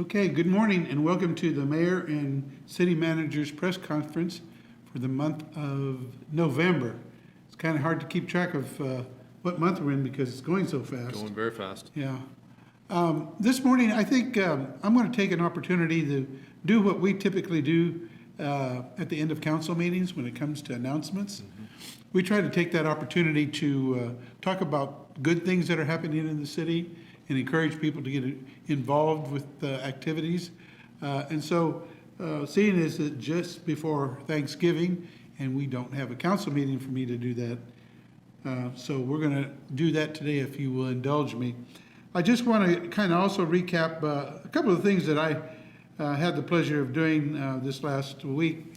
Okay, good morning and welcome to the Mayor and City Manager's press conference for the month of November. It's kind of hard to keep track of what month we're in because it's going so fast. Going very fast. Yeah. This morning, I think I'm going to take an opportunity to do what we typically do at the end of council meetings when it comes to announcements. We try to take that opportunity to talk about good things that are happening in the city and encourage people to get involved with activities. And so, seeing as it just before Thanksgiving, and we don't have a council meeting for me to do that, so we're going to do that today if you will indulge me. I just want to kind of also recap a couple of things that I had the pleasure of doing this last week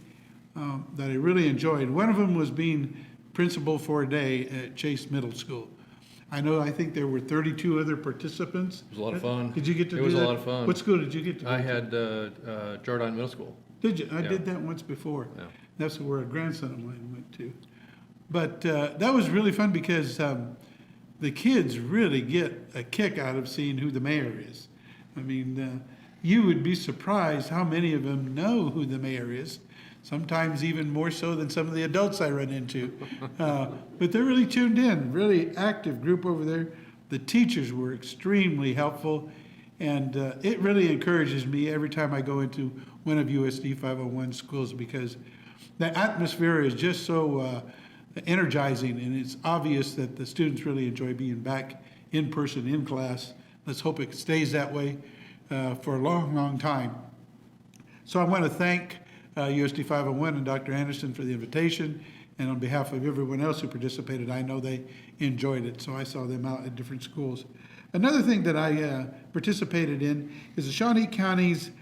that I really enjoyed. One of them was being principal for a day at Chase Middle School. I think there were 32 other participants. It was a lot of fun. Did you get to do that? It was a lot of fun. What school did you get to go I to? had Jardine Middle School. Did you? I Yeah. did that once before. Yeah. That's where a grandson of mine went to. But that was really fun because the kids really get a kick out of seeing who the mayor is. I mean, you would be surprised how many of them know who the mayor is. Sometimes even more so than some of the adults I run into. But they're really tuned in, really active group over there. The teachers were extremely helpful, and it really encourages me every time I go into one of USD 501 schools because the atmosphere is just so energizing, and it's obvious that the students really enjoy being back in person in class. Let's hope it stays that way for a long, long time. So I want to thank USD 501 and Dr. Anderson for the invitation, and on behalf of everyone else who participated, I know they enjoyed it, so I saw them out at different schools. Another thing that I participated in is the Shawnee County's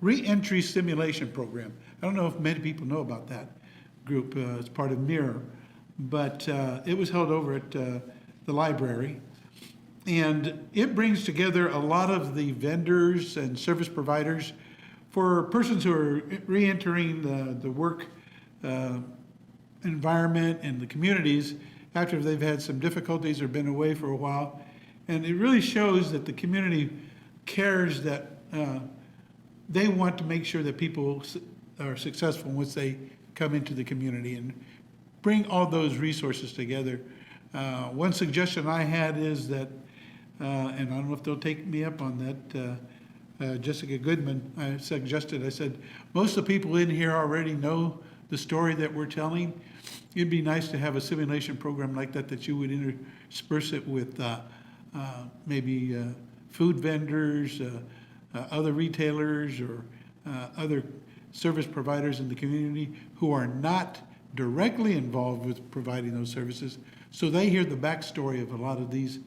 reentry simulation program. I don't know if many people know about that group. It's part of MIRROR, but it was held over at the library, and it brings together a lot of the vendors and service providers for persons who are reentering the work environment and the communities after they've had some difficulties or been away for a while. And it really shows that the community cares, that they want to make sure that people are successful once they come into the community and bring all those resources together. One suggestion I had is that, and I don't know if they'll take me up on that, Jessica Goodman, I said, most of the people in here already know the story that we're telling. It'd be nice to have a simulation program like that you would intersperse it with maybe food vendors, other retailers, or other service providers in the community who are not directly involved with providing those services. So they hear the backstory of a lot of these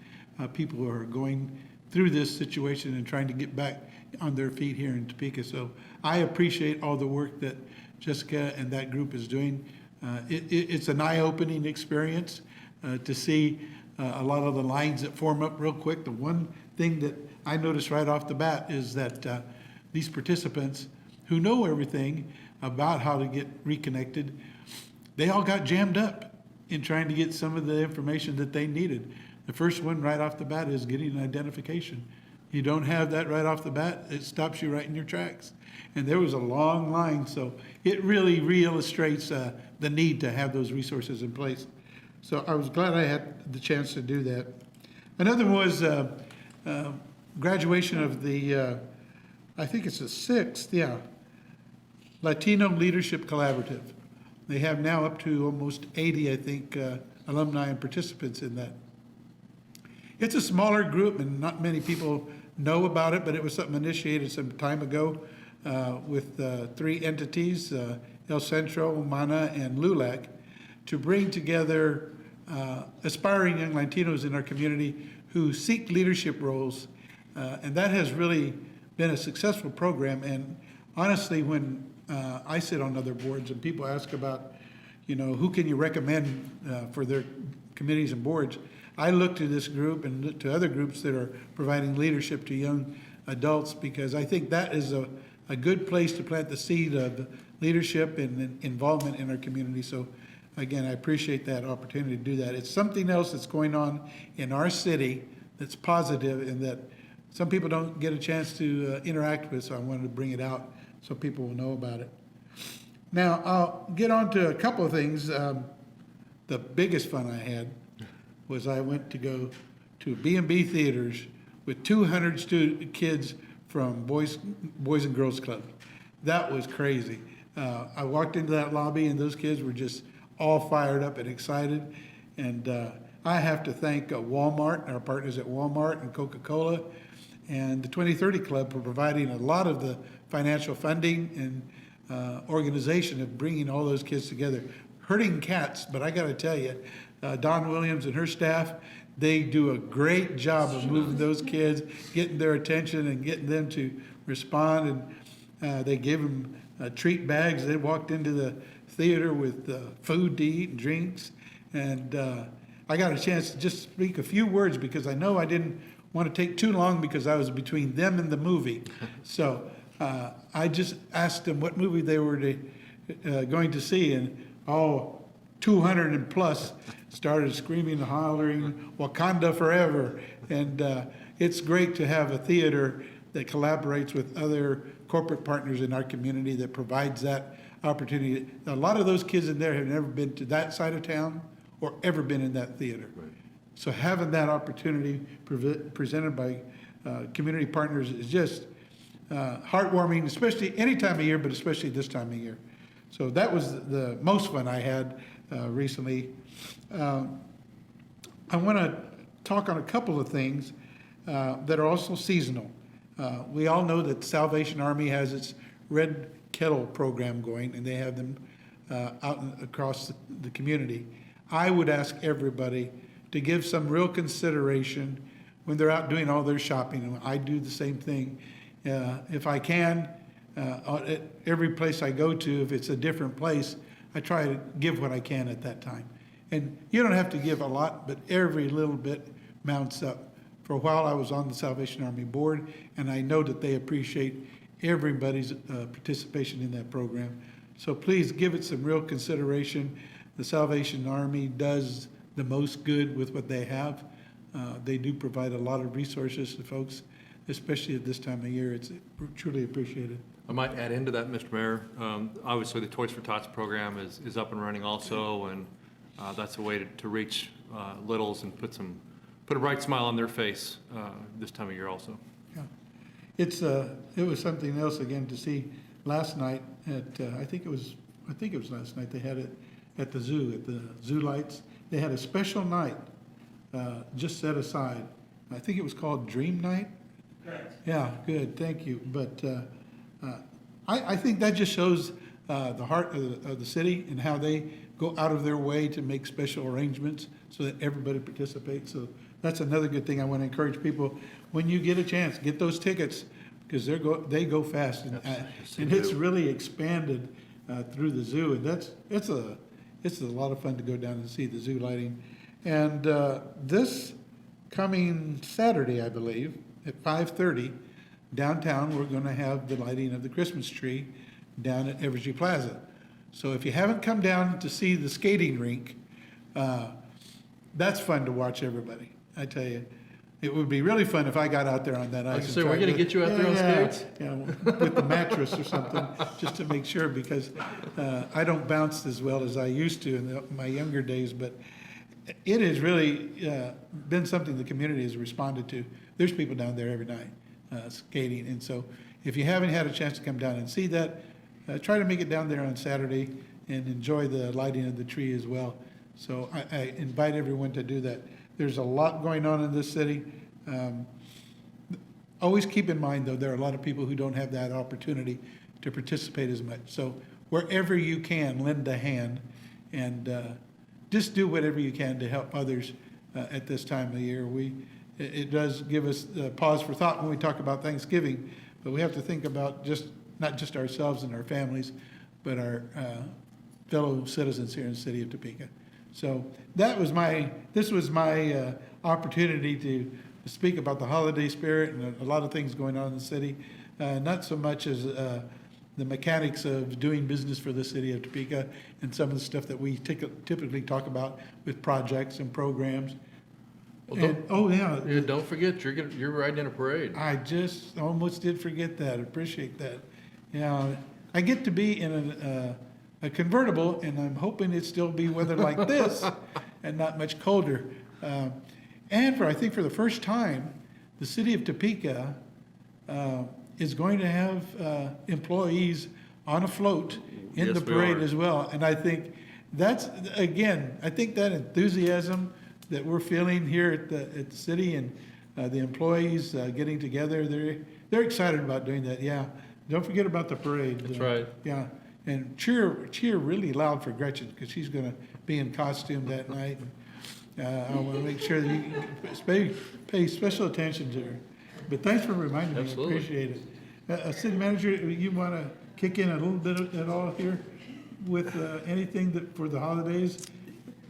people who are going through this situation and trying to get back on their feet here in Topeka. So I appreciate all the work that Jessica and that group is doing. It's an eye-opening experience to see a lot of the lines that form up real quick. The one thing that I noticed right off the bat is that these participants who know everything about how to get reconnected, they all got jammed up in trying to get some of the information that they needed. The first one right off the bat is getting an identification. You don't have that right off the bat, it stops you right in your tracks. And there was a long line, so it really re-illustrates the need to have those resources in place. So I was glad I had the chance to do that. Another was graduation of the, I think it's the 6th, Latino Leadership Collaborative. They have now up to almost 80, I think, alumni and participants in that. It's a smaller group and not many people know about it, but it was something initiated some time ago with 3 entities, El Centro, Mana, and LULAC, to bring together aspiring young Latinos in our community who seek leadership roles. And that has really been a successful program. And honestly, when I sit on other boards and people ask about, who can you recommend for their committees and boards, I look to this group and look to other groups that are providing leadership to young adults, because I think that is a good place to plant the seed of leadership and involvement in our community. So again, I appreciate that opportunity to do that. It's something else that's going on in our city that's positive, and that some people don't get a chance to interact with, so I wanted to bring it out so people will know about it. Now, I'll get on to a couple of things. The biggest fun I had was I went to go to B&B Theaters with 200 kids from Boys and Girls Club. That was crazy. I walked into that lobby and those kids were just all fired up and excited. And I have to thank Walmart, our partners at Walmart and Coca-Cola, and the 2030 Club for providing a lot of the financial funding and organization of bringing all those kids together. Herding cats, but I got to tell you, Dawn Williams and her staff, they do a great job of moving those kids, getting their attention and getting them to respond. And they gave them treat bags. They walked into the theater with food to eat and drinks. And I got a chance to just speak a few words because I know I didn't want to take too long because I was between them and the movie. So I just asked them what movie they were going to see, and 200 and plus started screaming and hollering, "Wakanda forever." And it's great to have a theater that collaborates with other corporate partners in our community that provides that opportunity. A lot of those kids in there have never been to that side of town or ever been in that theater. Right. So having that opportunity presented by community partners is just heartwarming, especially any time of year, but especially this time of year. So that was the most fun I had recently. I want to talk on a couple of things that are also seasonal. We all know that Salvation Army has its Red Kettle program going, and they have them out across the community. I would ask everybody to give some real consideration when they're out doing all their shopping, and I do the same thing. If I can, at every place I go to, if it's a different place, I try to give what I can at that time. And you don't have to give a lot, but every little bit mounts up. For a while, I was on the Salvation Army board, and I know that they appreciate everybody's participation in that program. So please give it some real consideration. The Salvation Army does the most good with what they have. They do provide a lot of resources to folks, especially at this time of year. It's truly appreciated. I might add into that, Mr. Mayor. Obviously, the Toys for Tots program is up and running also, and that's a way to reach littles and put a bright smile on their face this time of year also. Yeah, it was something else again to see last night at I think it was last night. They had it at the zoo, at the Zoo Lights. They had a special night just set aside. I think it was called Dream Night. Correct. Yeah, good, thank you. But I think that just shows the heart of the city and how they go out of their way to make special arrangements so that everybody participates. So that's another good thing I want to encourage people. When you get a chance, get those tickets because they go fast. And it's really expanded through the zoo. And it's a lot of fun to go down and see the zoo lighting. And this coming Saturday, I believe, at 5:30, downtown, we're going to have the lighting of the Christmas tree down at Evergy Plaza. So if you haven't come down to see the skating rink, that's fun to watch everybody. I tell you, it would be really fun if I got out there on that ice. So we're going to get you out there on skates? Yeah, with the mattress or something, just to make sure, because I don't bounce as well as I used to in my younger days, but it has really been something the community has responded to. There's people down there every night skating, and so if you haven't had a chance to come down and see that, try to make it down there on Saturday and enjoy the lighting of the tree as well. So I invite everyone to do that. There's a lot going on in this city. Always keep in mind, though, there are a lot of people who don't have that opportunity to participate as much. So wherever you can, lend a hand and just do whatever you can to help others at this time of the year. It does give us pause for thought when we talk about Thanksgiving, but we have to think about not just ourselves and our families, but our fellow citizens here in the city of Topeka. So this was my opportunity to speak about the holiday spirit and a lot of things going on in the city, not so much as the mechanics of doing business for the city of Topeka and some of the stuff that we typically talk about with projects and programs. Well, And, oh, yeah, Yeah, don't forget, you're riding in a parade. I just almost did forget that. Appreciate that. Yeah, I get to be in a convertible, and I'm hoping it still be weather like this and not much colder. And I think for the first time, the city of Topeka is going to have employees on a float in Yes, the we parade are. as well. And I think that's, again, I think that enthusiasm that we're feeling here at the city and the employees getting together, they're excited about doing that, yeah. Don't forget about the parade. That's right. Yeah, and cheer really loud for Gretchen, because she's gonna be in costume that night. I wanna make sure that you pay special attention to her. But thanks for reminding me, I Absolutely. appreciate it. City manager, you wanna kick in a little bit at all here with anything that, for the holidays?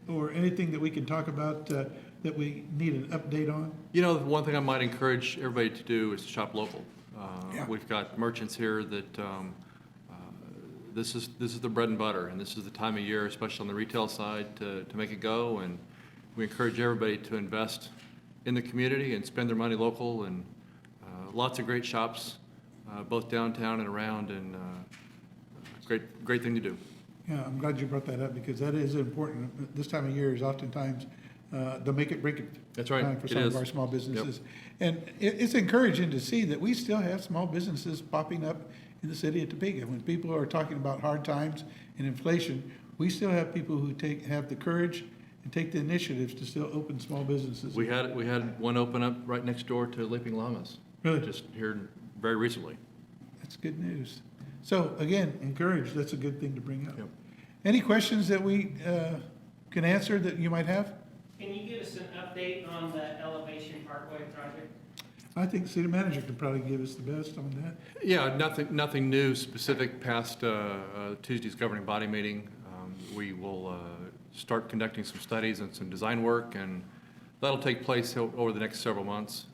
Or anything that we can talk about that we need an update on? You know, one thing I might encourage everybody to do is to shop local. Yeah. We've got merchants here that, this is the bread and butter, and this is the time of year, especially on the retail side, to make it go. And we encourage everybody to invest in the community and spend their money local, and lots of great shops, both downtown and around, and great thing to do. Yeah, I'm glad you brought that up, because that is important. This time of year is oftentimes the make it, break it. That's right. Time for It some of is. our small businesses. And it's encouraging to see that we still have small businesses popping up in the city of Topeka. When people are talking about hard times and inflation, we still have people who have the courage and take the initiatives to still open small businesses. We had one open up right next door to Leaping Llamas. Really? Just here very recently. That's good news. So again, encourage, that's a good thing to bring up. Yep. Any questions that we can answer that you might have? Can you give us an update on the Elevation Parkway project? I think city manager could probably give us the best on that. Yeah, nothing new specific past Tuesday's governing body meeting. We will start conducting some studies and some design work, and that'll take place over the next several months.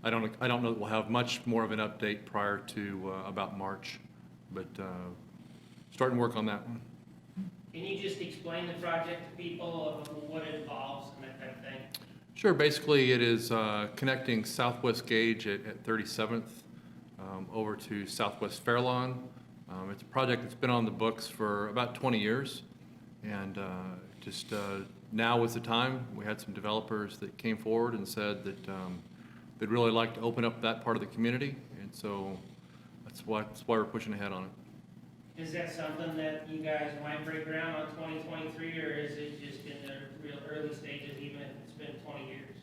I don't know that we'll have much more of an update prior to about March, but starting work on that one. Can you just explain the project to people of what it involves and that type of thing? Sure. Basically, it is connecting Southwest Gage at 37th over to Southwest Fairlawn. It's a project that's been on the books for about 20 years, and just now was the time. We had some developers that came forward and said that they'd really like to open up that part of the community, and so that's why we're pushing ahead on it. Is that something that you guys might break ground on 2023, or is it just in the real early stages, even if it's been 20 years?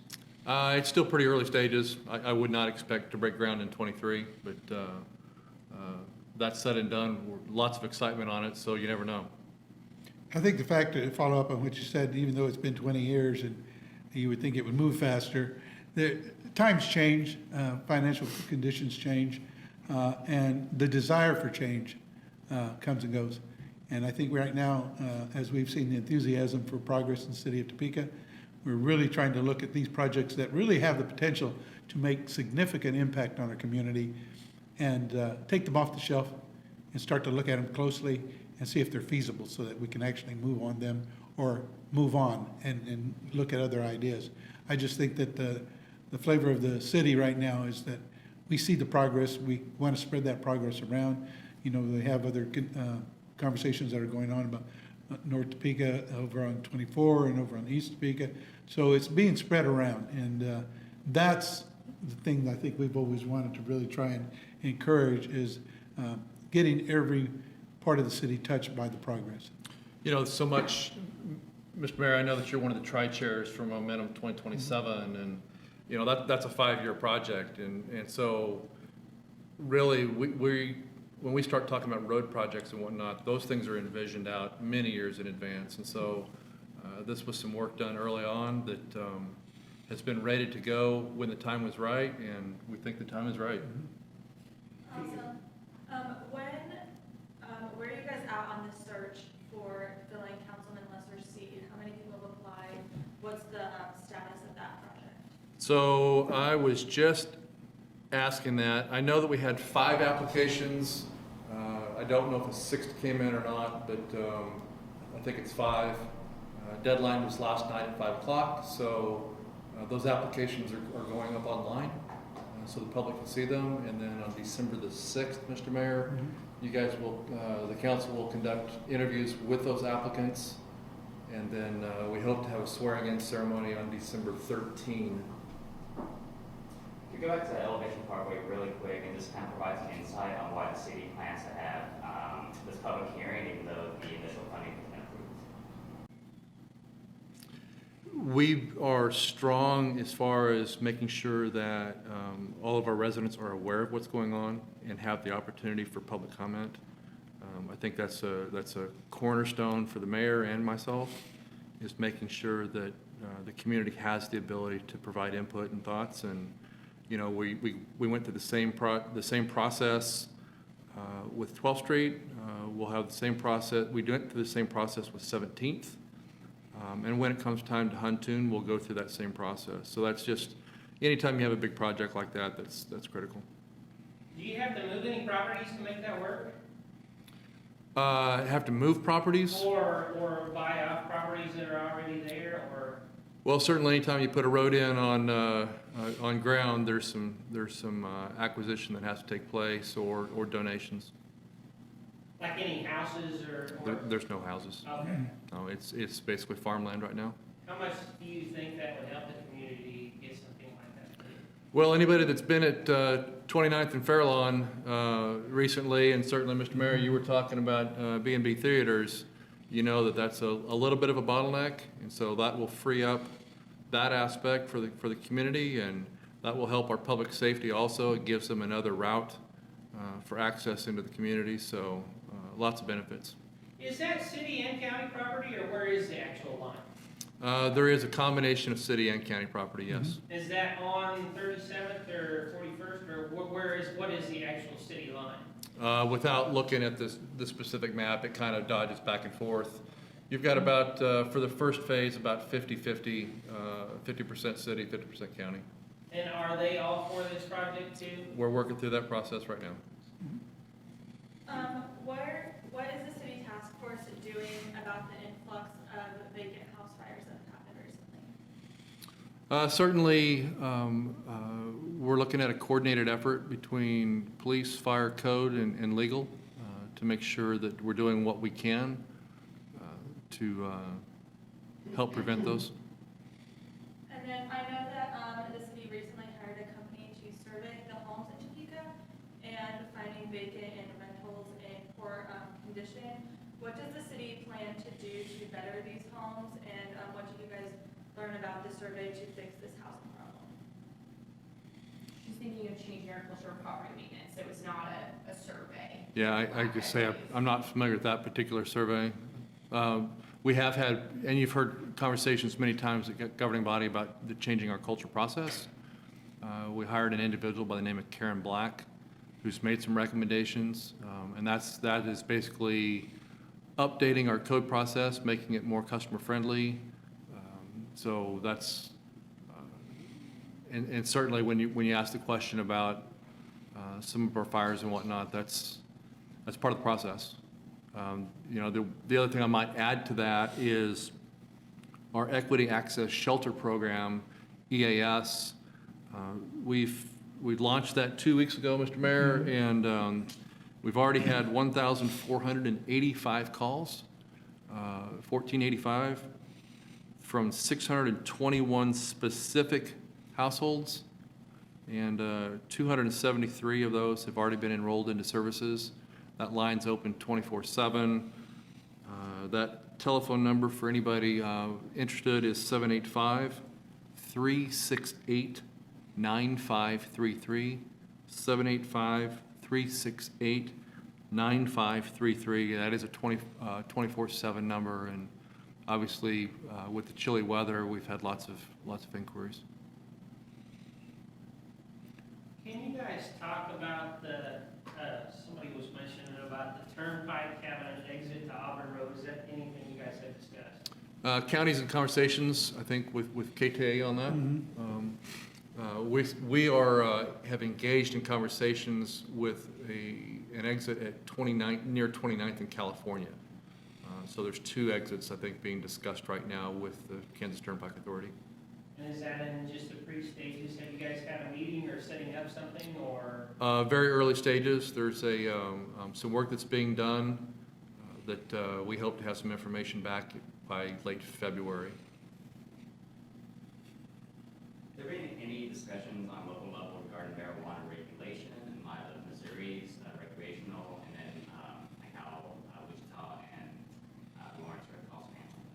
It's still pretty early stages. I would not expect to break ground in '23, but that said and done, lots of excitement on it, so you never know. I think the fact, to follow up on what you said, even though it's been 20 years and you would think it would move faster, the times change, financial conditions change, and the desire for change comes and goes. And I think right now, as we've seen the enthusiasm for progress in the city of Topeka, we're really trying to look at these projects that really have the potential to make significant impact on our community and take them off the shelf and start to look at them closely and see if they're feasible so that we can actually move on them or move on and look at other ideas. I just think that the flavor of the city right now is that we see the progress. We want to spread that progress around. You know, they have other conversations that are going on about North Topeka over on 24 and over on East Topeka. So it's being spread around, and that's the thing I think we've always wanted to really try and encourage is getting every part of the city touched by the progress. You know, so much, Mr. Mayor, I know that you're one of the tri-chairs for Momentum 2027, and, you know, that's a 5-year project, and so really, when we start talking about road projects and whatnot, those things are envisioned out many years in advance, and so this was some work done early on that has been ready to go when the time was right, and we think the time is right. Awesome. Where are you guys at on the search for filling Councilman Lesser's seat? How many people have applied? What's the status of that project? So I was just asking that. I know that we had 5 applications. I don't know if a 6th came in or not, but I think it's 5. Deadline was last night at 5 o'clock, so Those applications are going up online, so the public can see them. And then on December the 6th, Mr. Mayor, you guys will, the council will conduct interviews with those applicants. And then we hope to have a swearing-in ceremony on December 13. To go back to the Elevation Parkway really quick and just kind of provide some insight on why the city plans to have this public hearing, even though the initial funding has been approved. We are strong as far as making sure that all of our residents are aware of what's going on and have the opportunity for public comment. I think that's a cornerstone for the mayor and myself, is making sure that the community has the ability to provide input and thoughts. And you know, we went through the same process with 12th Street. We'll have the same process. We went through the same process with 17th. And when it comes time to Huntoon, we'll go through that same process. So that's just, anytime you have a big project like that, that's critical. Do you have to move any properties to make that work? Have to move properties? Or buy off properties that are already there, or? Well, certainly anytime you put a road in on ground, there's some acquisition that has to take place or donations. Like any houses or? There's no houses. Okay. No, it's basically farmland right now. How much do you think that would help the community get something like that? Well, anybody that's been at 29th and Fairlawn recently, and certainly, Mr. Mayor, you were talking about B&B theaters, you know that that's a little bit of a bottleneck, and so that will free up that aspect for the community, and that will help our public safety also. It gives them another route for access into the community, so lots of benefits. Is that city and county property, or where is the actual line? There is a combination of city and county property, yes. Is that on 37th or 41st, or what is the actual city line? Without looking at the specific map, it kind of dodges back and forth. You've got about, for the first phase, about 50-50, 50% city, 50% county. And are they all for this project too? We're working through that process right now. What is the city task force doing about the influx of vacant house fires that have happened recently? Certainly, we're looking at a coordinated effort between police, fire, code, and legal to make sure that we're doing what we can to help prevent those. And then I know that the city recently hired a company to survey the homes in Topeka and finding vacant and rentals in poor condition. What does the city plan to do to better these homes, and what did you guys learn about the survey to fix this housing problem? She's thinking of changing our culture of property maintenance. It was not a survey. Yeah, I just say I'm not familiar with that particular survey. We have had, and you've heard conversations many times at the governing body about changing our culture process. We hired an individual by the name of Karen Black, who's made some recommendations, and that is basically updating our code process, making it more customer friendly. So that's, and certainly when you ask the question about some of our fires and whatnot, that's part of the process. You know, the other thing I might add to that is our Equity Access Shelter Program, EAS. We've launched that 2 weeks ago, Mr. Mayor, and we've already had 1,485 calls, 1,485 from 621 specific households, and 273 of those have already been enrolled into services. That line's open 24/7. That telephone number for anybody interested is 785-368-9533, 785-368-9533. That is a 24/7 number, and obviously with the chilly weather, we've had lots of inquiries. Can you guys talk about somebody was mentioning about the turnpike having an exit to Auburn Road? Is that anything you guys have discussed? Counties in conversations, I think, with KTA on that. We have engaged in conversations with an exit at 29th, near 29th in California. So there's 2 exits, I think, being discussed right now with the Kansas Turnpike Authority. And is that in just the pre-stages? Have you guys had a meeting or setting up something, or? Very early stages. There's some work that's being done that we hope to have some information back by late February. Have there been any discussions on local level regarding marijuana regulation in light of Missouri's recreational, and then like how Wichita and Lawrence are also handling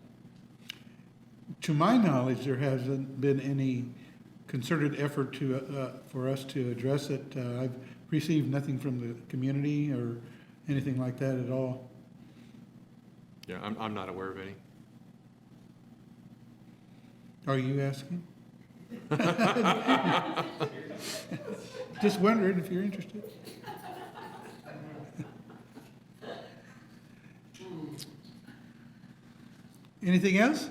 that? To my knowledge, there hasn't been any concerted effort for us to address it. I've received nothing from the community or anything like that at all. Yeah, I'm not aware of any. Are you asking? Just wondering if you're interested. Anything else?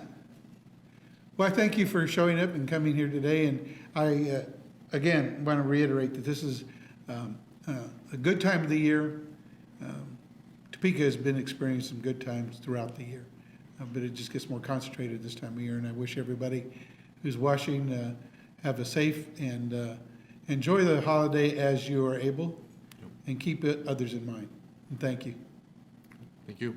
Well, I thank you for showing up and coming here today, and I, again, want to reiterate that this is a good time of the year. Topeka has been experiencing some good times throughout the year, but it just gets more concentrated this time of year, and I wish everybody who's watching have a safe and enjoy the holiday as you are able, and keep others in mind. And thank you. Thank you.